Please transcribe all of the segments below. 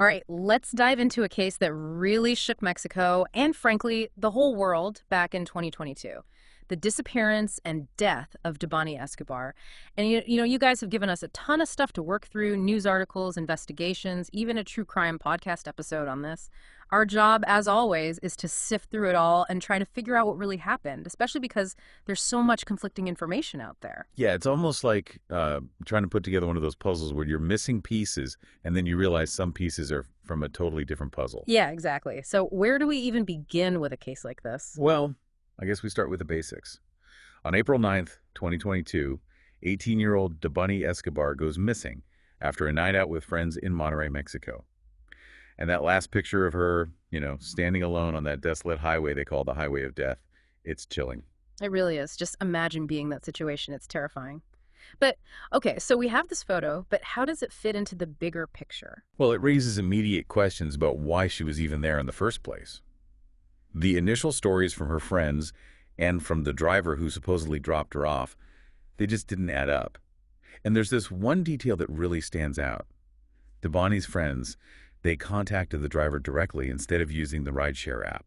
All right, let's dive into a case that really shook Mexico and, frankly, the whole world back in 2022. The disappearance and death of Debbie Escobar. And you guys have given us a ton of stuff to work through, news articles, investigations, even a true crime podcast episode on this. Our job, as always, is to sift through it all and try to figure out what really happened, especially because there's so much conflicting information out there. Yeah, it's almost like trying to put together one of those puzzles where you're missing pieces and then you realize some pieces are from a totally different puzzle. Yeah, exactly. So where do we even begin with a case like this? Well, I guess we start with the basics. On April 9th, 2022, 18-year-old Debbie Escobar goes missing after a night out with friends in Monterrey, Mexico. And that last picture of her, standing alone on that desolate highway they call the Highway of Death, it's chilling. It really is. Just imagine being that situation. It's terrifying. But, okay, so we have this photo, but how does it fit into the bigger picture? Well, it raises immediate questions about why she was even there in the first place. The initial stories from her friends and from the driver who supposedly dropped her off, they just didn't add up. And there's this one detail that really stands out. Debbie's friends, they contacted the driver directly instead of using the rideshare app.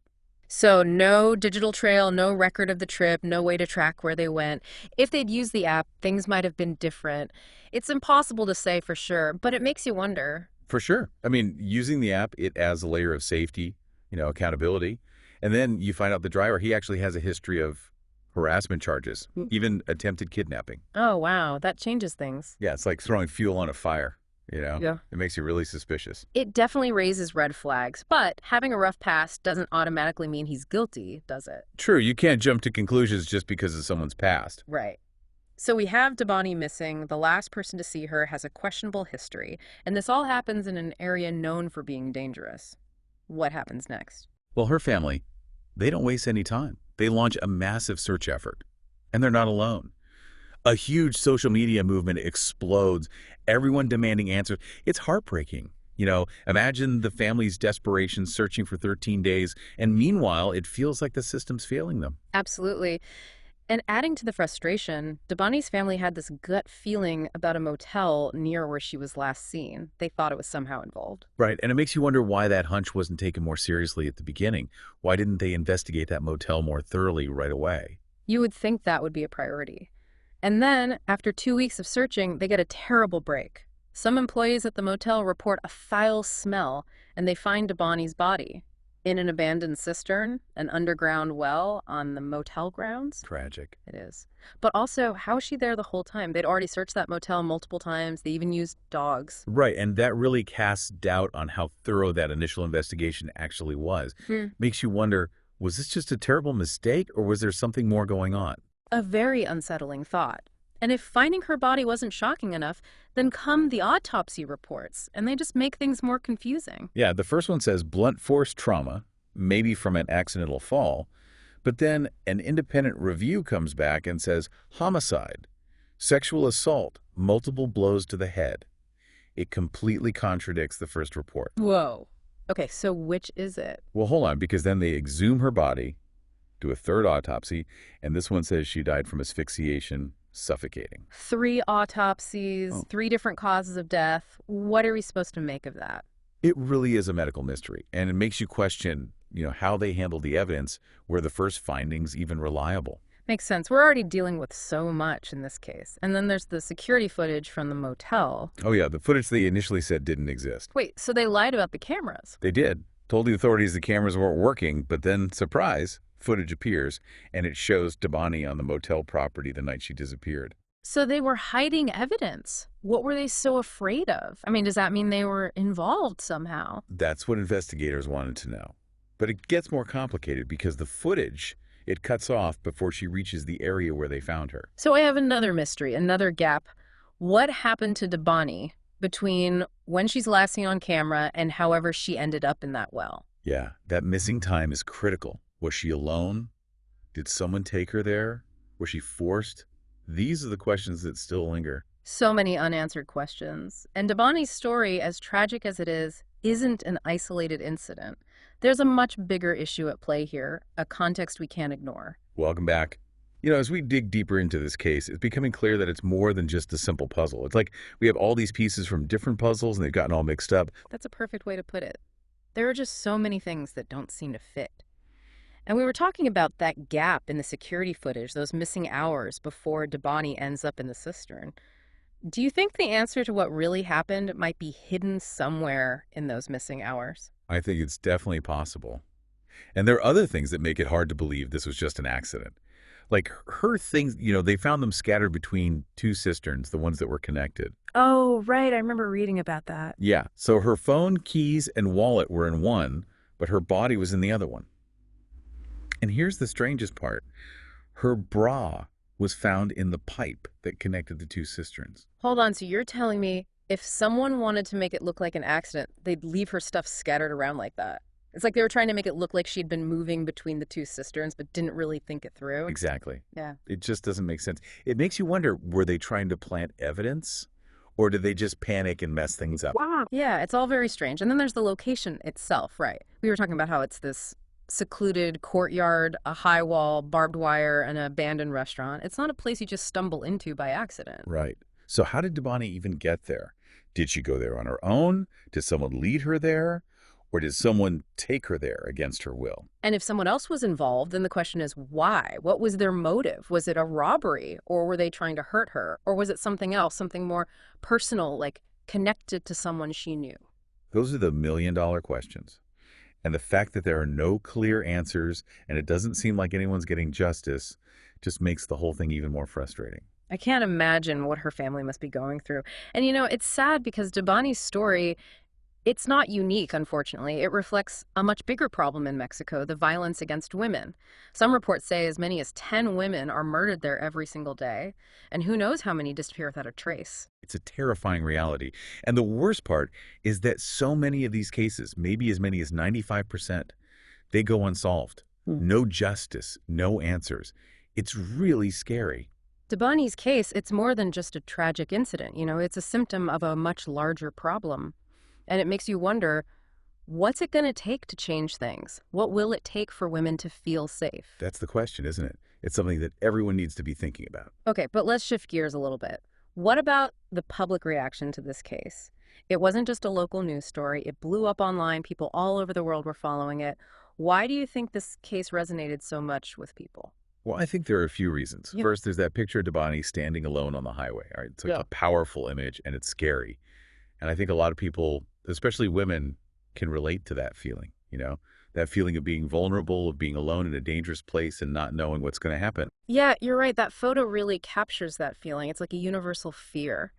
So no digital trail, no record of the trip, no way to track where they went. If they'd used the app, things might have been different. It's impossible to say for sure, but it makes you wonder. For sure. I mean, using the app, it adds a layer of safety, accountability. And then you find out the driver, he actually has a history of harassment charges, even attempted kidnapping. Oh, wow. That changes things. Yeah, it's like throwing fuel on a fire, Yeah. It makes you really suspicious. It definitely raises red flags, but having a rough past doesn't automatically mean he's guilty, does it? True, you can't jump to conclusions just because of someone's past. Right. So we have Debbie missing. The last person to see her has a questionable history, and this all happens in an area known for being dangerous. What happens next? Well, her family, they don't waste any time. They launch a massive search effort, and they're not alone. A huge social media movement explodes, everyone demanding answers. It's heartbreaking. Imagine the family's desperation searching for 13 days, and meanwhile, it feels like the system's failing them. Absolutely. And adding to the frustration, Debbie's family had this gut feeling about a motel near where she was last seen. They thought it was somehow involved. Right, and it makes you wonder why that hunch wasn't taken more seriously at the beginning. Why didn't they investigate that motel more thoroughly right away? You would think that would be a priority. And then, after 2 weeks of searching, they get a terrible break. Some employees at the motel report a foul smell, and they find Debbie's body in an abandoned cistern, an underground well on the motel grounds. Tragic. It is. But also, how is she there the whole time? They'd already searched that motel multiple times. They even used dogs. Right, and that really casts doubt on how thorough that initial investigation actually was. Makes you wonder, was this just a terrible mistake, or was there something more going on? A very unsettling thought. And if finding her body wasn't shocking enough, then come the autopsy reports, and they just make things more confusing. Yeah, the first one says blunt force trauma, maybe from an accidental fall, but then an independent review comes back and says homicide, sexual assault, multiple blows to the head. It completely contradicts the first report. Whoa. Okay, so which is it? Well, hold on, because then they exhume her body, do a third autopsy, and this one says she died from asphyxiation, suffocating. 3 autopsies, 3 different causes of death. What are we supposed to make of that? It really is a medical mystery, and it makes you question, how they handled the evidence. Were the first findings even reliable? Makes sense. We're already dealing with so much in this case. And then there's the security footage from the motel. Oh yeah, the footage they initially said didn't exist. Wait, so they lied about the cameras? They did. Told the authorities the cameras weren't working, but then, surprise, footage appears, and it shows Debbie on the motel property the night she disappeared. So they were hiding evidence. What were they so afraid of? I mean, does that mean they were involved somehow? That's what investigators wanted to know. But it gets more complicated because the footage, it cuts off before she reaches the area where they found her. So I have another mystery, another gap. What happened to Debbie between when she's last seen on camera and however she ended up in that well? Yeah, that missing time is critical. Was she alone? Did someone take her there? Was she forced? These are the questions that still linger. So many unanswered questions. And Debbie's story, as tragic as it is, isn't an isolated incident. There's a much bigger issue at play here, a context we can't ignore. Welcome back. As we dig deeper into this case, it's becoming clear that it's more than just a simple puzzle. It's like we have all these pieces from different puzzles and they've gotten all mixed up. That's a perfect way to put it. There are just so many things that don't seem to fit. And we were talking about that gap in the security footage, those missing hours before Debani ends up in the cistern. Do you think the answer to what really happened might be hidden somewhere in those missing hours? I think it's definitely possible. And there are other things that make it hard to believe this was just an accident. Like her things, they found them scattered between two cisterns, the ones that were connected. Oh, right. I remember reading about that. Yeah, so her phone, keys, and wallet were in one, but her body was in the other one. And here's the strangest part. Her bra was found in the pipe that connected the two cisterns. Hold on. So you're telling me if someone wanted to make it look like an accident, they'd leave her stuff scattered around like that? It's like they were trying to make it look like she'd been moving between the two cisterns, but didn't really think it through. Exactly. Yeah. It just doesn't make sense. It makes you wonder, were they trying to plant evidence? Or did they just panic and mess things up? Wow. Yeah, it's all very strange. And then there's the location itself, right? We were talking about how it's this secluded courtyard, a high wall, barbed wire, and an abandoned restaurant. It's not a place you just stumble into by accident. Right. So how did Debani even get there? Did she go there on her own? Did someone lead her there? Or did someone take her there against her will? And if someone else was involved, then the question is why? What was their motive? Was it a robbery? Or were they trying to hurt her? Or was it something else, something more personal, like connected to someone she knew? Those are the million-dollar questions. And the fact that there are no clear answers and it doesn't seem like anyone's getting justice just makes the whole thing even more frustrating. I can't imagine what her family must be going through. And it's sad because Debani's story, it's not unique, unfortunately. It reflects a much bigger problem in Mexico, the violence against women. Some reports say as many as 10 women are murdered there every single day, and who knows how many disappear without a trace. It's a terrifying reality. And the worst part is that so many of these cases, maybe as many as 95%, they go unsolved. No justice, no answers. It's really scary. Debani's case, it's more than just a tragic incident. It's a symptom of a much larger problem. And it makes you wonder, what's it going to take to change things? What will it take for women to feel safe? That's the question, isn't it? It's something that everyone needs to be thinking about. Okay, but let's shift gears a little bit. What about the public reaction to this case? It wasn't just a local news story. It blew up online. People all over the world were following it. Why do you think this case resonated so much with people? Well, I think there are a few reasons. Yeah. First, there's that picture of Debani standing alone on the highway. All right? It's like a powerful image, and it's scary. And I think a lot of people, especially women, can relate to that feeling, that feeling of being vulnerable, of being alone in a dangerous place and not knowing what's going to happen. Yeah, you're right. That photo really captures that feeling. It's like a universal fear.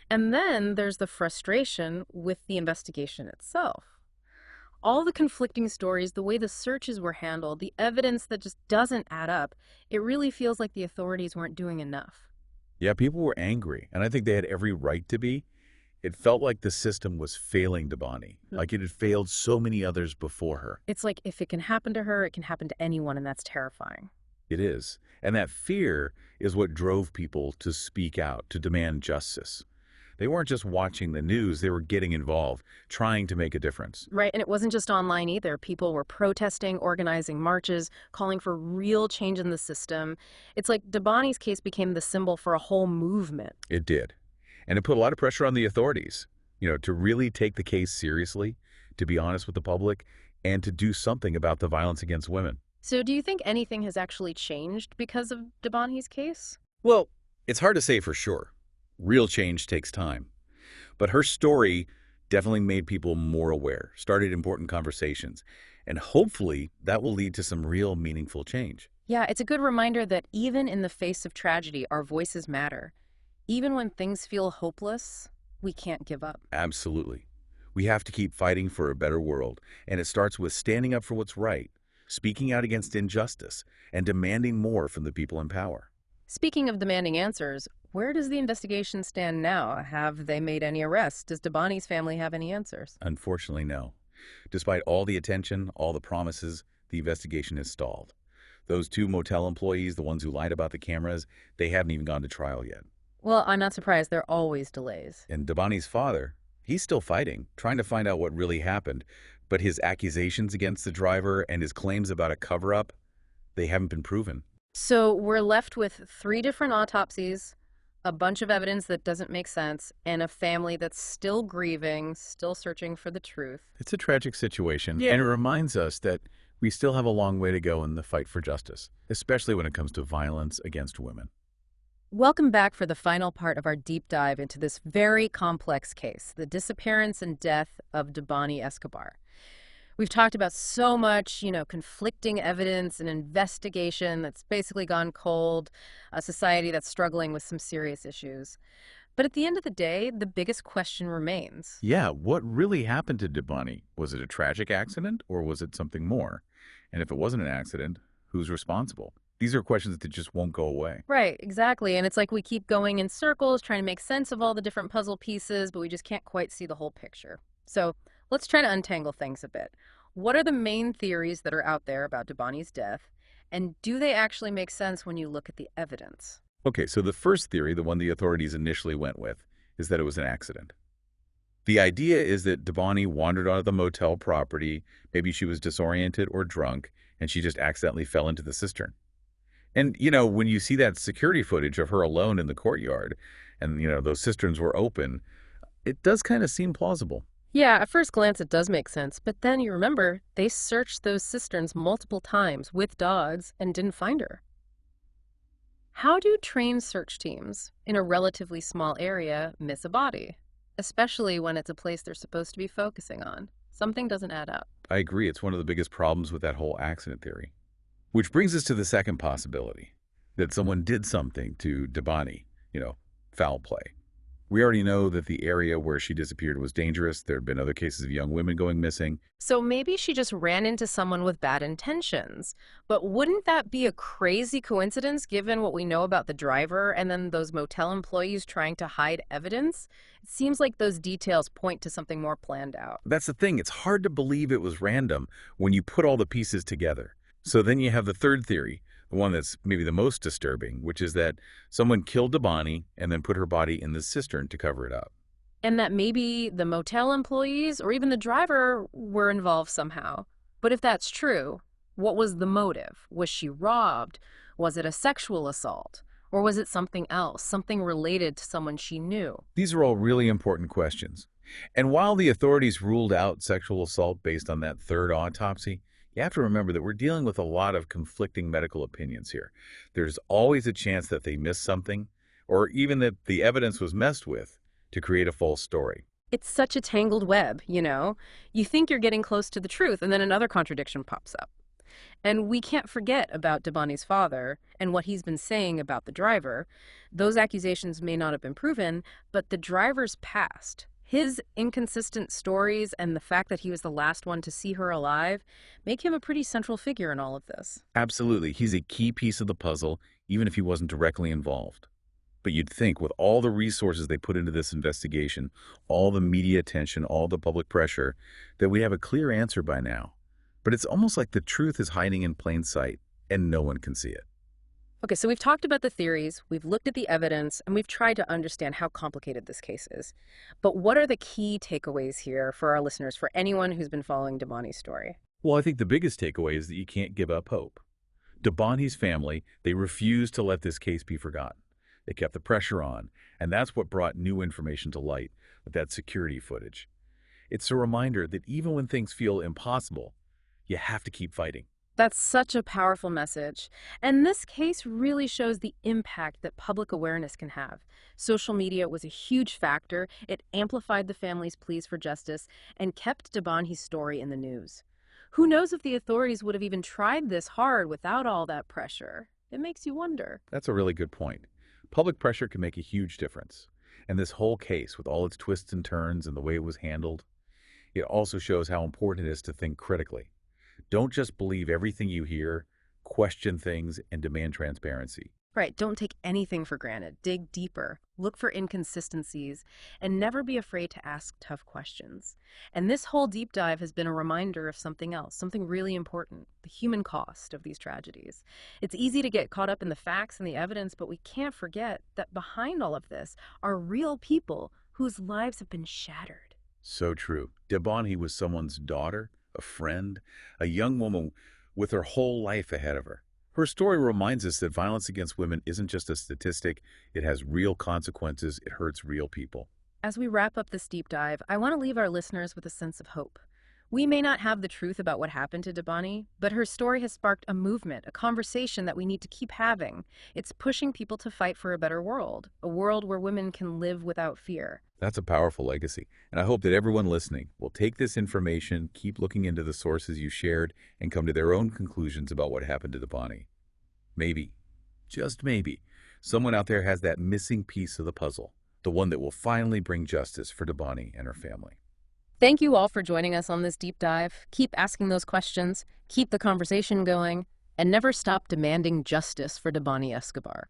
And then there's the frustration with the investigation itself. All the conflicting stories, the way the searches were handled, the evidence that just doesn't add up, it really feels like the authorities weren't doing enough. Yeah, people were angry, and I think they had every right to be. It felt like the system was failing Debani, like it had failed so many others before her. It's like if it can happen to her, it can happen to anyone, and that's terrifying. It is. And that fear is what drove people to speak out, to demand justice. They weren't just watching the news, they were getting involved, trying to make a difference. Right, and it wasn't just online either. People were protesting, organizing marches, calling for real change in the system. It's like Debani's case became the symbol for a whole movement. It did. And it put a lot of pressure on the authorities, to really take the case seriously, to be honest with the public, and to do something about the violence against women. So do you think anything has actually changed because of Debani's case? Well, it's hard to say for sure. Real change takes time. But her story definitely made people more aware, started important conversations, and hopefully that will lead to some real meaningful change. Yeah, it's a good reminder that even in the face of tragedy, our voices matter. Even when things feel hopeless, we can't give up. Absolutely. We have to keep fighting for a better world, and it starts with standing up for what's right, speaking out against injustice, and demanding more from the people in power. Speaking of demanding answers, where does the investigation stand now? Have they made any arrests? Does Debani's family have any answers? Unfortunately, no. Despite all the attention, all the promises, the investigation is stalled. Those two motel employees, the ones who lied about the cameras, they haven't even gone to trial yet. Well, I'm not surprised. There are always delays. And Debani's father, he's still fighting, trying to find out what really happened. But his accusations against the driver and his claims about a cover-up, they haven't been proven. So we're left with three different autopsies, a bunch of evidence that doesn't make sense, and a family that's still grieving, still searching for the truth. It's a tragic situation, and it reminds us that we still have a long way to go in the fight for justice, especially when it comes to violence against women. Welcome back for the final part of our deep dive into this very complex case, the disappearance and death of Debbie Escobar. We've talked about so much, conflicting evidence and investigation that's basically gone cold, a society that's struggling with some serious issues. But at the end of the day, the biggest question remains. Yeah, what really happened to Debbie? Was it a tragic accident or was it something more? And if it wasn't an accident, who's responsible? These are questions that just won't go away. Right, exactly. And it's like we keep going in circles, trying to make sense of all the different puzzle pieces, but we just can't quite see the whole picture. So let's try to untangle things a bit. What are the main theories that are out there about Debbie's death? And do they actually make sense when you look at the evidence? Okay, so the first theory, the one the authorities initially went with, is that it was an accident. The idea is that Debbie wandered onto the motel property, maybe she was disoriented or drunk, and she just accidentally fell into the cistern. And, when you see that security footage of her alone in the courtyard, and, those cisterns were open, it does kind of seem plausible. Yeah, at first glance it does make sense, but then you remember they searched those cisterns multiple times with dogs and didn't find her. How do trained search teams in a relatively small area miss a body? Especially when it's a place they're supposed to be focusing on. Something doesn't add up. I agree, it's one of the biggest problems with that whole accident theory. Which brings us to the second possibility, that someone did something to Debbie, foul play. We already know that the area where she disappeared was dangerous. There had been other cases of young women going missing. So maybe she just ran into someone with bad intentions. But wouldn't that be a crazy coincidence given what we know about the driver and then those motel employees trying to hide evidence? It seems like those details point to something more planned out. That's the thing. It's hard to believe it was random when you put all the pieces together. So then you have the third theory, the one that's maybe the most disturbing, which is that someone killed Debbie and then put her body in the cistern to cover it up. And that maybe the motel employees or even the driver were involved somehow. But if that's true, what was the motive? Was she robbed? Was it a sexual assault? Or was it something else, something related to someone she knew? These are all really important questions. And while the authorities ruled out sexual assault based on that third autopsy, you have to remember that we're dealing with a lot of conflicting medical opinions here. There's always a chance that they missed something, or even that the evidence was messed with to create a false story. It's such a tangled web, you know? You think you're getting close to the truth, and then another contradiction pops up. And we can't forget about Debbie's father and what he's been saying about the driver. Those accusations may not have been proven, but the driver's past, his inconsistent stories, and the fact that he was the last one to see her alive make him a pretty central figure in all of this. Absolutely, he's a key piece of the puzzle, even if he wasn't directly involved. But you'd think with all the resources they put into this investigation, all the media attention, all the public pressure, that we'd have a clear answer by now. But it's almost like the truth is hiding in plain sight, and no one can see it. Okay, so we've talked about the theories, we've looked at the evidence, and we've tried to understand how complicated this case is. But what are the key takeaways here for our listeners, for anyone who's been following Debbie's story? Well, I think the biggest takeaway is that you can't give up hope. Debbie's family, they refused to let this case be forgotten. They kept the pressure on, and that's what brought new information to light with that security footage. It's a reminder that even when things feel impossible, you have to keep fighting. That's such a powerful message. And this case really shows the impact that public awareness can have. Social media was a huge factor. It amplified the family's pleas for justice and kept Debbie's story in the news. Who knows if the authorities would have even tried this hard without all that pressure? It makes you wonder. That's a really good point. Public pressure can make a huge difference. And this whole case, with all its twists and turns and the way it was handled, it also shows how important it is to think critically. Don't just believe everything you hear, question things, and demand transparency. Right, don't take anything for granted. Dig deeper, look for inconsistencies, and never be afraid to ask tough questions. And this whole deep dive has been a reminder of something else, something really important, the human cost of these tragedies. It's easy to get caught up in the facts and the evidence, but we can't forget that behind all of this are real people whose lives have been shattered. So true. Debbie was someone's daughter, a friend, a young woman with her whole life ahead of her. Her story reminds us that violence against women isn't just a statistic, it has real consequences, it hurts real people. As we wrap up this deep dive, I want to leave our listeners with a sense of hope. We may not have the truth about what happened to Debani, but her story has sparked a movement, a conversation that we need to keep having. It's pushing people to fight for a better world, a world where women can live without fear. That's a powerful legacy, and I hope that everyone listening will take this information, keep looking into the sources you shared, and come to their own conclusions about what happened to Debani. Maybe, just maybe, someone out there has that missing piece of the puzzle, the one that will finally bring justice for Debani and her family. Thank you all for joining us on this deep dive. Keep asking those questions, keep the conversation going, and never stop demanding justice for Debani Escobar.